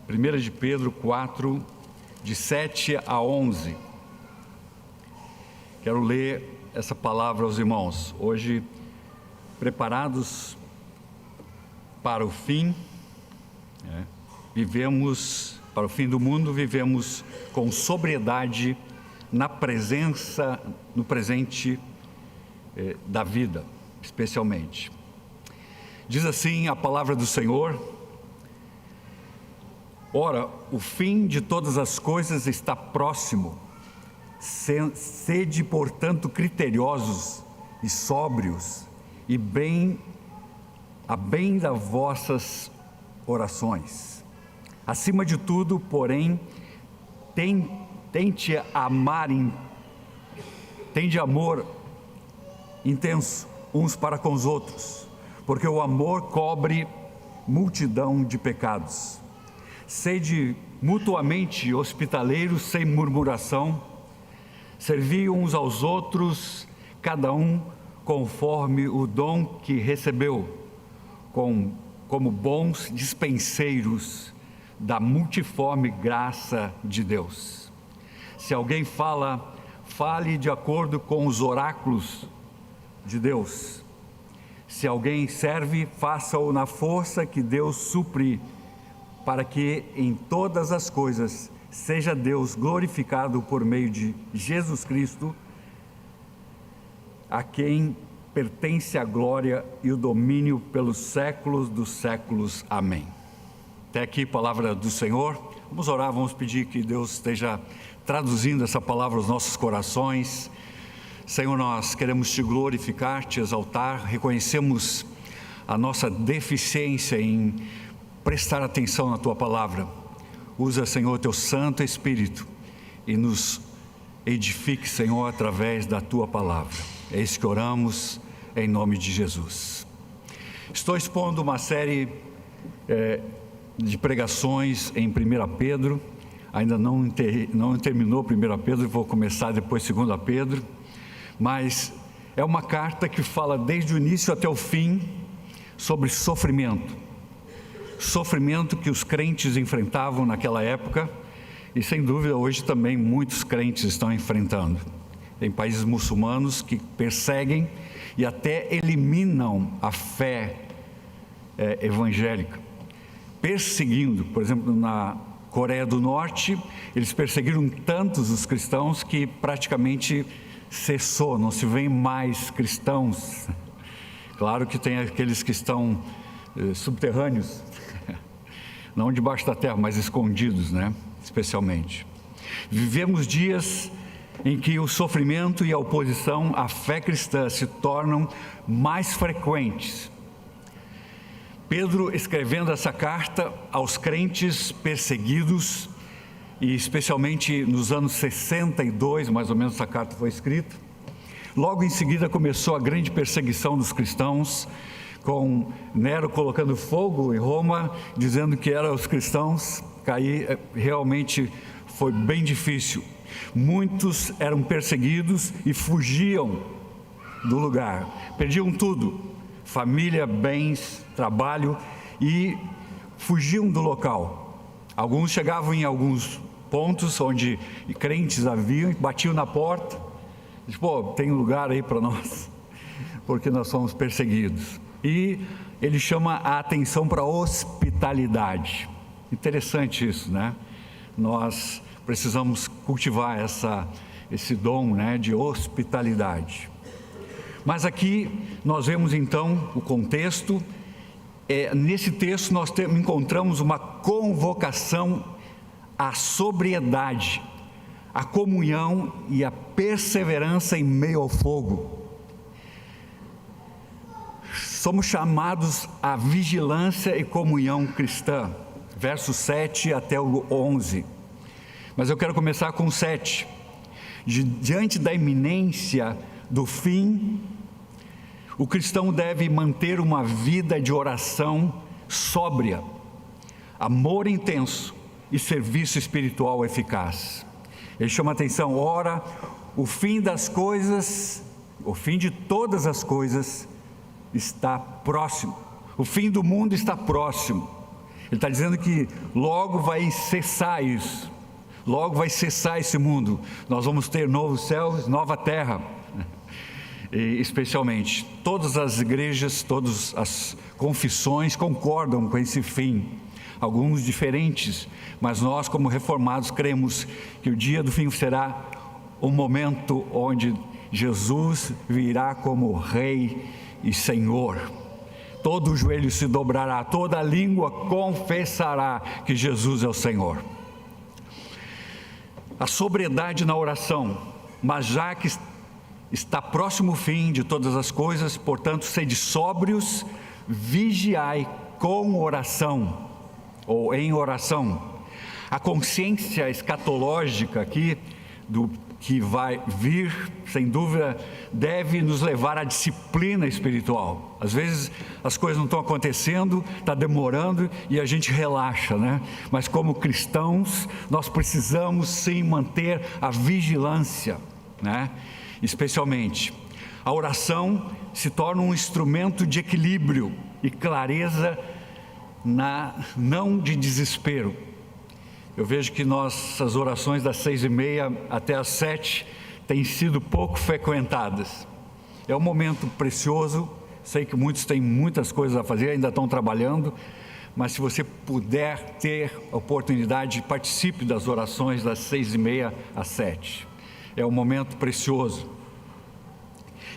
1 de Pedro 4, de 7 a 11. Quero ler essa palavra aos irmãos. Hoje, preparados para o fim, vivemos, para o fim do mundo, vivemos com sobriedade no presente da vida, especialmente. Diz assim a palavra do Senhor: ora, o fim de todas as coisas está próximo. Sede, portanto, criteriosos e sóbrios, e a bem das vossas orações. Acima de tudo, porém, tende amor intenso uns para com os outros, porque o amor cobre multidão de pecados. Sede mutuamente hospitaleiros sem murmuração, servi uns aos outros, cada um conforme o dom que recebeu, como bons dispenseiros da multiforme graça de Deus. Se alguém fale de acordo com os oráculos de Deus. Se alguém serve, faça-o na força que Deus supre, para que em todas as coisas seja Deus glorificado por meio de Jesus Cristo, a quem pertence a glória e o domínio pelos séculos dos séculos. Amém. Até aqui, palavra do Senhor. Vamos orar, vamos pedir que Deus esteja traduzindo essa palavra aos nossos corações. Senhor, nós queremos te glorificar, te exaltar, reconhecemos a nossa deficiência em prestar atenção na tua palavra. Usa, Senhor, teu Santo Espírito e nos edifique, Senhor, através da tua palavra. É isso que oramos, em nome de Jesus. Estou expondo uma série de pregações em 1 Pedro, ainda não terminou 1 Pedro, vou começar depois 2 Pedro, mas é uma carta que fala desde o início até o fim sobre sofrimento que os crentes enfrentavam naquela época e sem dúvida hoje também muitos crentes estão enfrentando. Tem países muçulmanos que perseguem e até eliminam a fé evangélica, perseguindo. Por exemplo, na Coreia do Norte, eles perseguiram tantos os cristãos que praticamente cessou, não se vê mais cristãos. Claro que tem aqueles que estão subterrâneos, não debaixo da terra, mas escondidos, especialmente. Vivemos dias em que o sofrimento e a oposição à fé cristã se tornam mais frequentes. Pedro, escrevendo essa carta aos crentes perseguidos, e especialmente nos anos 62, mais ou menos, essa carta foi escrita. Logo em seguida começou a grande perseguição dos cristãos, com Nero colocando fogo em Roma, dizendo que eram os cristãos. Cair realmente foi bem difícil. Muitos eram perseguidos e fugiam do lugar, perdiam tudo, família, bens, trabalho, e fugiam do local. Alguns chegavam em alguns pontos onde crentes haviam, batiam na porta, diziam: tem lugar aí para nós, porque nós somos perseguidos. E ele chama a atenção para a hospitalidade. Interessante isso, Nós precisamos cultivar esse dom, de hospitalidade. Mas aqui nós vemos então o contexto. Nesse texto nós encontramos uma convocação à sobriedade, à comunhão e à perseverança em meio ao fogo. Somos chamados à vigilância e comunhão cristã, versos 7 até o 11. Mas eu quero começar com 7. Diante da iminência do fim, o cristão deve manter uma vida de oração sóbria, amor intenso e serviço espiritual eficaz. Ele chama a atenção: ora, o fim das coisas, o fim de todas as coisas está próximo. O fim do mundo está próximo. Ele está dizendo que logo vai cessar isso, logo vai cessar esse mundo. Nós vamos ter novos céus, nova terra. E, especialmente, todas as igrejas, todas as confissões concordam com esse fim. Alguns diferentes, mas nós, como reformados, cremos que o dia do fim será o momento onde Jesus virá como Rei e Senhor. Todo joelho se dobrará, toda língua confessará que Jesus é o Senhor. A sobriedade na oração, mas já que está próximo o fim de todas as coisas, portanto, sede sóbrios, vigiai com oração, ou em oração. A consciência escatológica aqui, do que vai vir, sem dúvida, deve nos levar à disciplina espiritual. Às vezes as coisas não estão acontecendo, está demorando e a gente relaxa, né? Mas como cristãos, nós precisamos sim manter a vigilância, né? Especialmente, a oração se torna um instrumento de equilíbrio e clareza, não de desespero. Eu vejo que nossas orações das 6h30 até as 7 têm sido pouco frequentadas. É um momento precioso, sei que muitos têm muitas coisas a fazer, ainda estão trabalhando, mas se você puder ter a oportunidade, participe das orações das 6h30 às 7. É um momento precioso.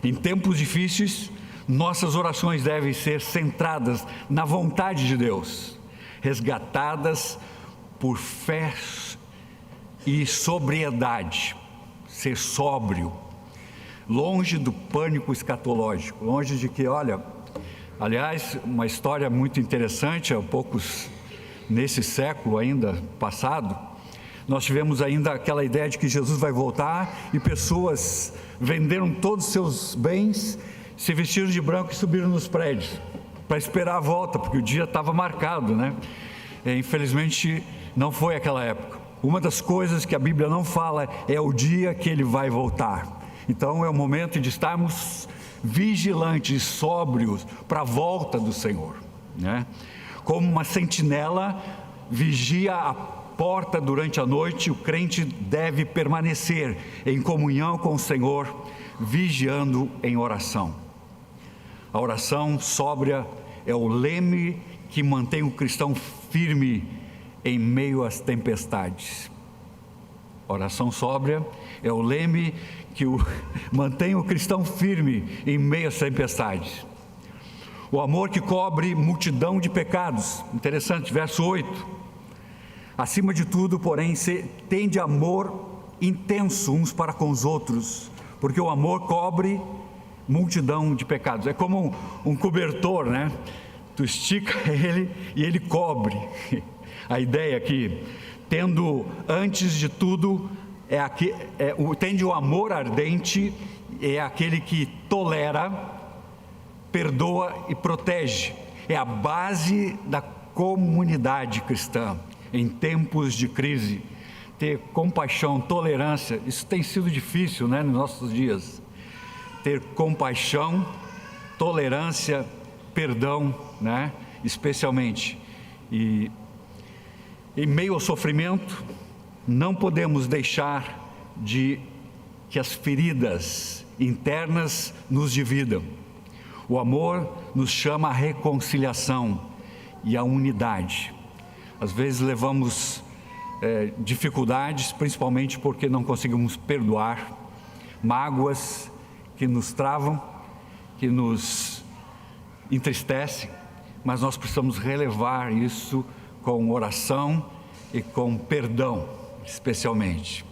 Em tempos difíceis, nossas orações devem ser centradas na vontade de Deus, resgatadas por fé e sobriedade, ser sóbrio, longe do pânico escatológico, longe de que, aliás, uma história muito interessante, há poucos, nesse século ainda passado, nós tivemos ainda aquela ideia de que Jesus vai voltar e pessoas venderam todos os seus bens, se vestiram de branco e subiram nos prédios para esperar a volta, porque o dia estava marcado, né? Infelizmente não foi aquela época. Uma das coisas que a Bíblia não fala é o dia que ele vai voltar. Então é o momento de estarmos vigilantes, sóbrios para a volta do Senhor, né? Como uma sentinela vigia a porta durante a noite, o crente deve permanecer em comunhão com o Senhor, vigiando em oração. A oração sóbria é o leme que mantém o cristão firme em meio às tempestades. Oração sóbria é o leme que mantém o cristão firme em meio às tempestades. O amor que cobre multidão de pecados. Interessante, verso 8. Acima de tudo, porém, tende amor intenso uns para com os outros, porque o amor cobre multidão de pecados. É como um cobertor, né? Tu estica ele e ele cobre. A ideia aqui, tendo antes de tudo, tende o amor ardente, é aquele que tolera, perdoa e protege. É a base da comunidade cristã. Em tempos de crise, ter compaixão, tolerância, isso tem sido difícil, né, nos nossos dias. Ter compaixão, tolerância, perdão, né, especialmente. E em meio ao sofrimento, não podemos deixar que as feridas internas nos dividam. O amor nos chama à reconciliação e à unidade. Às vezes levamos dificuldades, principalmente porque não conseguimos perdoar, mágoas que nos travam, que nos entristecem, mas nós precisamos relevar isso com oração e com perdão, especialmente.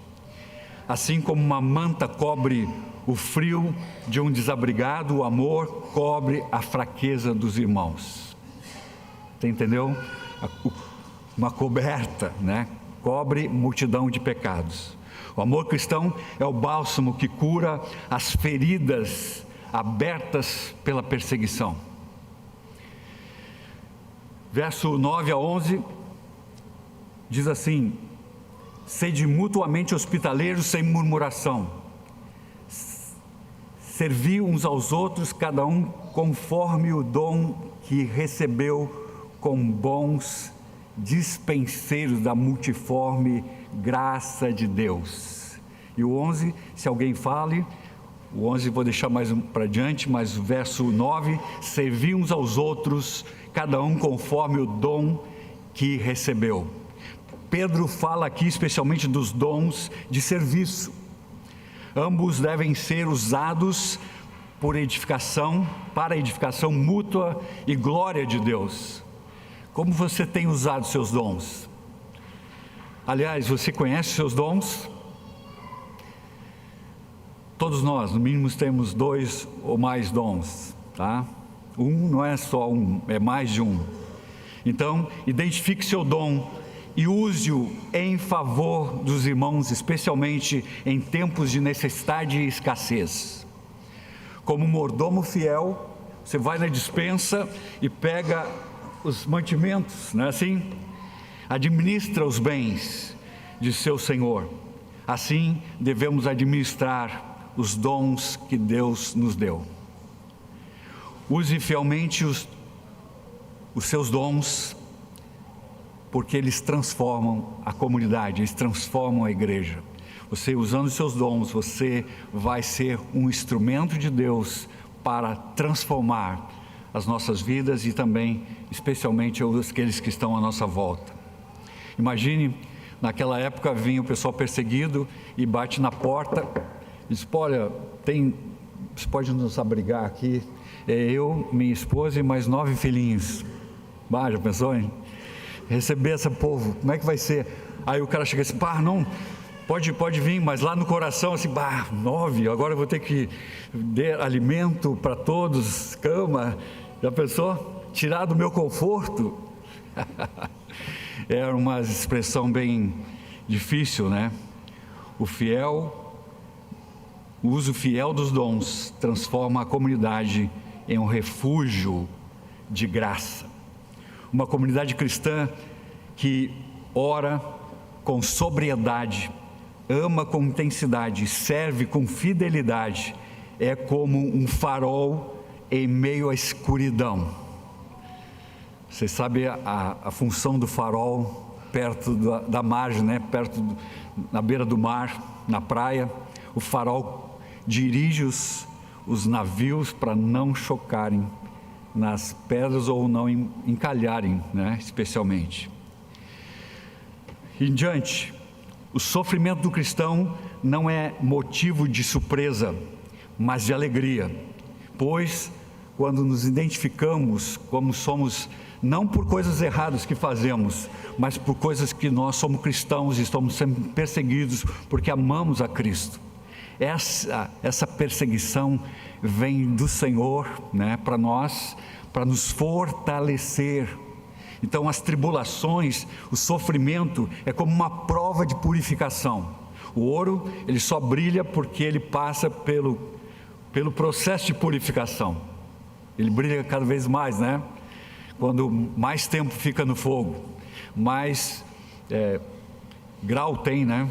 Assim como uma manta cobre o frio de um desabrigado, o amor cobre a fraqueza dos irmãos. Você entendeu? Uma coberta, né? Cobre multidão de pecados. O amor cristão é o bálsamo que cura as feridas abertas pela perseguição. Verso 9 a 11 diz assim: sede mutuamente hospitaleiros sem murmuração, servi uns aos outros, cada um conforme o dom que recebeu, com bons dispenseiros da multiforme graça de Deus. E o 11, se alguém fale, o 11 vou deixar mais para diante, mas o verso 9, servir uns aos outros, cada um conforme o dom que recebeu. Pedro fala aqui especialmente dos dons de serviço. Ambos devem ser usados para edificação mútua e glória de Deus. Como você tem usado seus dons? Aliás, você conhece seus dons? Todos nós, no mínimo, temos 2 ou mais dons, tá? Um não é só um, é mais de um. Então, identifique seu dom e use-o em favor dos irmãos, especialmente em tempos de necessidade e escassez. Como mordomo fiel, você vai na despensa e pega os mantimentos, não é assim? Administra os bens de seu Senhor. Assim, devemos administrar os dons que Deus nos deu. Use fielmente os seus dons, porque eles transformam a comunidade, eles transformam a igreja. Você usando os seus dons, você vai ser um instrumento de Deus para transformar as nossas vidas e também, especialmente, aqueles que estão à nossa volta. Imagine, naquela época vinha o pessoal perseguido e bate na porta. Diz, olha, você pode nos abrigar aqui, eu, minha esposa e mais 9 filhinhos. Já pensou, hein? Receber esse povo, como é que vai ser? Aí o cara chega assim, não, pode vir, mas lá no coração assim, 9, agora eu vou ter que dar alimento para todos, cama, já pensou? Tirar do meu conforto? Era uma expressão bem difícil, né? O uso fiel dos dons transforma a comunidade em um refúgio de graça. Uma comunidade cristã que ora com sobriedade, ama com intensidade, serve com fidelidade, é como um farol em meio à escuridão. Você sabe a função do farol perto da margem, né? Na beira do mar, na praia, o farol dirige os navios para não chocarem nas pedras ou não encalharem, né? Especialmente. Em diante, o sofrimento do cristão não é motivo de surpresa, mas de alegria, pois quando nos identificamos como somos, não por coisas erradas que fazemos, mas por coisas que nós somos cristãos e estamos sendo perseguidos porque amamos a Cristo. Essa perseguição vem do Senhor, né, para nós, para nos fortalecer. Então as tribulações, o sofrimento é como uma prova de purificação. O ouro, ele só brilha porque ele passa pelo processo de purificação. Ele brilha cada vez mais, né? Quando mais tempo fica no fogo, mais grau tem, né?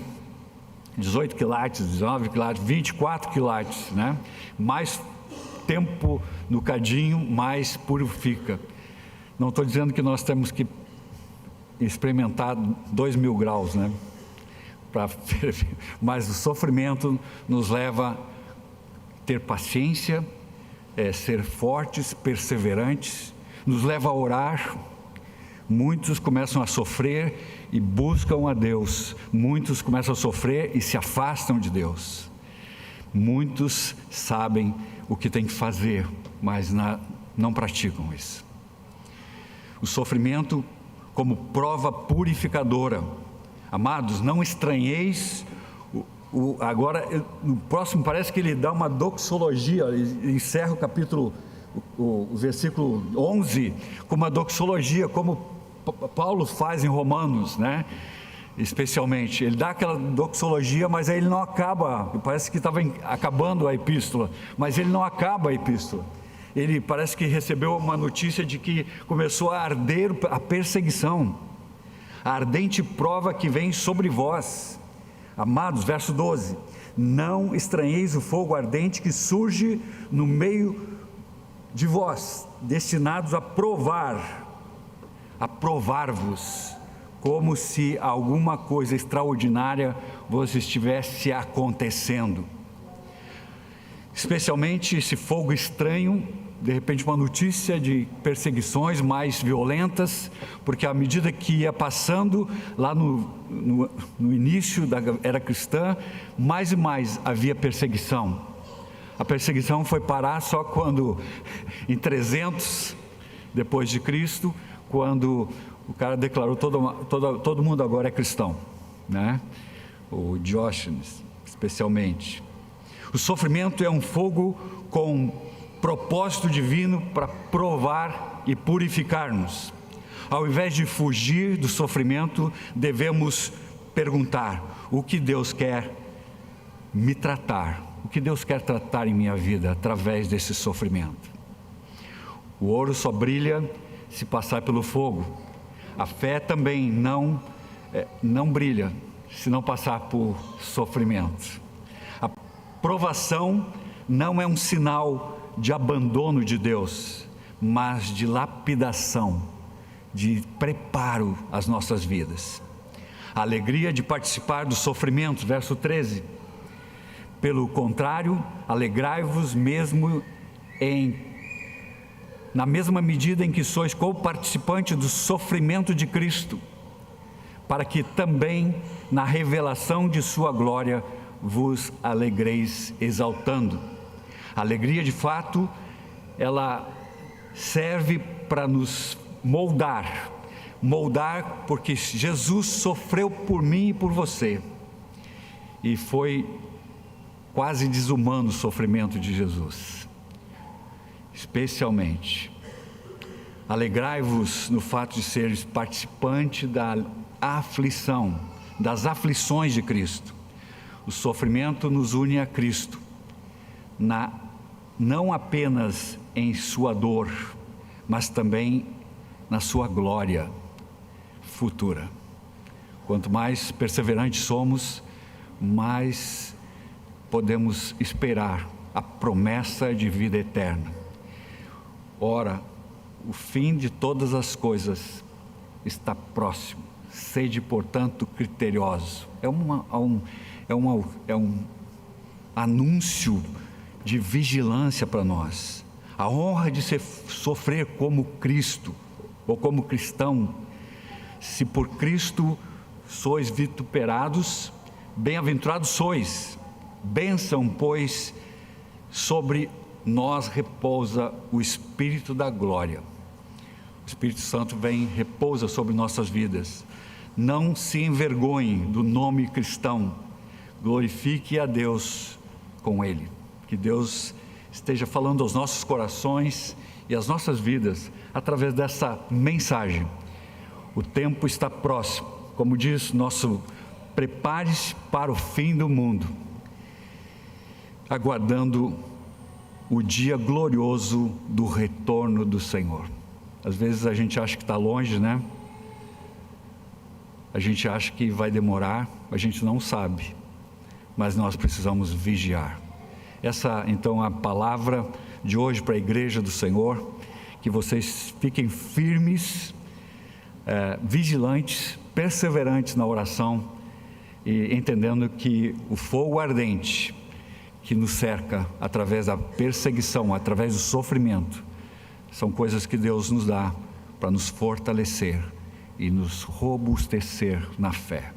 18 quilates, 19 quilates, 24 quilates, né? Mais tempo no cadinho, mais purifica. Não estou dizendo que nós temos que experimentar 2.000 graus, né? Mas o sofrimento nos leva a ter paciência, ser fortes, perseverantes, nos leva a orar. Muitos começam a sofrer e buscam a Deus, muitos começam a sofrer e se afastam de Deus. Muitos sabem o que tem que fazer, mas não praticam isso. O sofrimento como prova purificadora. Amados, não estranheis. Agora, no próximo parece que ele dá uma doxologia, ele encerra o capítulo, o versículo 11, com uma doxologia, como Paulo faz em Romanos, né? Especialmente, ele dá aquela doxologia, mas aí ele não acaba, parece que estava acabando a epístola, mas ele não acaba a epístola. Ele parece que recebeu uma notícia de que começou a arder a perseguição, a ardente prova que vem sobre vós. Amados, verso 12, não estranheis o fogo ardente que surge no meio de vós, destinados a provar-vos, como se alguma coisa extraordinária vos estivesse acontecendo. Especialmente esse fogo estranho, de repente uma notícia de perseguições mais violentas, porque à medida que ia passando lá no início da era cristã, mais e mais havia perseguição. A perseguição foi parar só quando, em 300 depois de Cristo, quando o cara declarou todo mundo agora é cristão, né? O Diógenes, especialmente. O sofrimento é um fogo com propósito divino para provar e purificar-nos. Ao invés de fugir do sofrimento, devemos perguntar: o que Deus quer me tratar? O que Deus quer tratar em minha vida através desse sofrimento? O ouro só brilha se passar pelo fogo. A fé também não brilha se não passar por sofrimento. A provação não é um sinal de abandono de Deus, mas de lapidação, de preparo às nossas vidas. A alegria de participar do sofrimento, verso 13. Pelo contrário, alegrai-vos mesmo na mesma medida em que sois co-participante do sofrimento de Cristo, para que também na revelação de sua glória vos alegreis exaltando. A alegria, de fato, ela serve para nos moldar porque Jesus sofreu por mim e por você, e foi quase desumano o sofrimento de Jesus. Especialmente, alegrai-vos no fato de seres participante da aflição, das aflições de Cristo. O sofrimento nos une a Cristo, não apenas em sua dor, mas também na sua glória futura. Quanto mais perseverantes somos, mais podemos esperar a promessa de vida eterna. Ora, o fim de todas as coisas está próximo. Sede, portanto, criteriosos. É um anúncio de vigilância para nós. A honra de sofrer como Cristo, ou como cristão. Se por Cristo sois vituperados, bem-aventurados sois. Bênção, pois, sobre nós repousa o Espírito da glória. O Espírito Santo repousa sobre nossas vidas. Não se envergonhe do nome cristão. Glorifique a Deus com ele. Que Deus esteja falando aos nossos corações e às nossas vidas através dessa mensagem. O tempo está próximo. Como diz prepare-se para o fim do mundo, aguardando o dia glorioso do retorno do Senhor. Às vezes a gente acha que está longe, né? A gente acha que vai demorar, a gente não sabe, mas nós precisamos vigiar. Essa, então, a palavra de hoje para a igreja do Senhor, que vocês fiquem firmes, vigilantes, perseverantes na oração, e entendendo que o fogo ardente que nos cerca através da perseguição, através do sofrimento, são coisas que Deus nos dá para nos fortalecer e nos robustecer na fé.